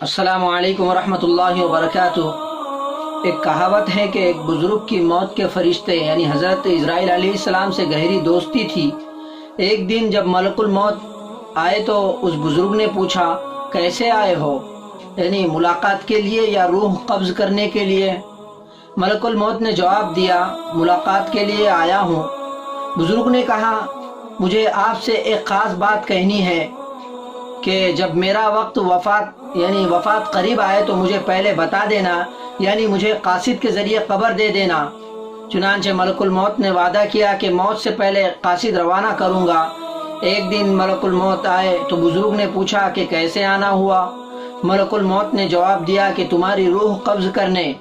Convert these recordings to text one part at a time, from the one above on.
السلام علیکم ورحمۃ اللہ وبرکاتہ۔ ایک کہاوت ہے کہ ایک بزرگ کی موت کے فرشتے یعنی حضرت عزرائیل علیہ السلام سے گہری دوستی تھی۔ ایک دن جب ملک الموت آئے تو اس بزرگ نے پوچھا، کیسے آئے ہو؟ یعنی ملاقات کے لیے یا روح قبض کرنے کے لیے؟ ملک الموت نے جواب دیا، ملاقات کے لیے آیا ہوں۔ بزرگ نے کہا، مجھے آپ سے ایک خاص بات کہنی ہے کہ جب میرا وقت وفات قریب آئے تو مجھے پہلے بتا دینا، یعنی مجھے قاصد کے ذریعے قبر دے دینا۔ چنانچہ ملک الموت نے وعدہ کیا کہ موت سے پہلے قاصد روانہ کروں گا۔ ایک دن ملک الموت آئے تو بزرگ نے پوچھا کہ کیسے آنا ہوا؟ ملک الموت نے جواب دیا کہ تمہاری روح قبض کرنے۔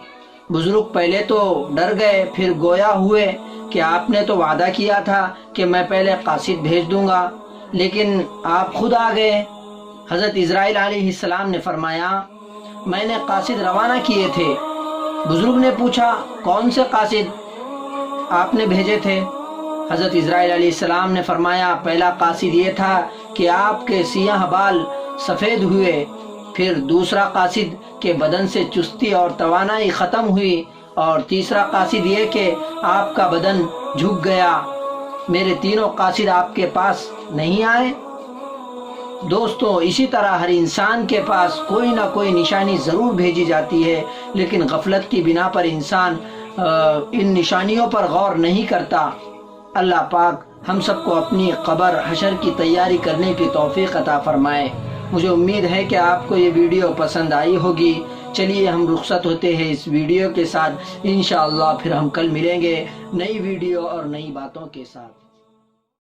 بزرگ پہلے تو ڈر گئے، پھر گویا ہوئے کہ آپ نے تو وعدہ کیا تھا کہ میں پہلے قاصد بھیج دوں گا، لیکن آپ خود آ گئے۔ حضرت اسرائیل علیہ السلام نے فرمایا، میں نے قاصد روانہ کیے تھے۔ بزرگ نے پوچھا، کون سے قاصد آپ نے بھیجے تھے؟ حضرت اسرائیل علیہ السلام نے فرمایا، پہلا قاصد یہ تھا کہ آپ کے سیاہ بال سفید ہوئے، پھر دوسرا قاصد کہ بدن سے چستی اور توانائی ختم ہوئی، اور تیسرا قاصد یہ کہ آپ کا بدن جھک گیا۔ میرے تینوں قاصد آپ کے پاس نہیں آئے؟ دوستو، اسی طرح ہر انسان کے پاس کوئی نہ کوئی نشانی ضرور بھیجی جاتی ہے، لیکن غفلت کی بنا پر انسان ان نشانیوں پر غور نہیں کرتا۔ اللہ پاک ہم سب کو اپنی قبر حشر کی تیاری کرنے کی توفیق عطا فرمائے۔ مجھے امید ہے کہ آپ کو یہ ویڈیو پسند آئی ہوگی۔ چلیے ہم رخصت ہوتے ہیں اس ویڈیو کے ساتھ، انشاءاللہ پھر ہم کل ملیں گے نئی ویڈیو اور نئی باتوں کے ساتھ۔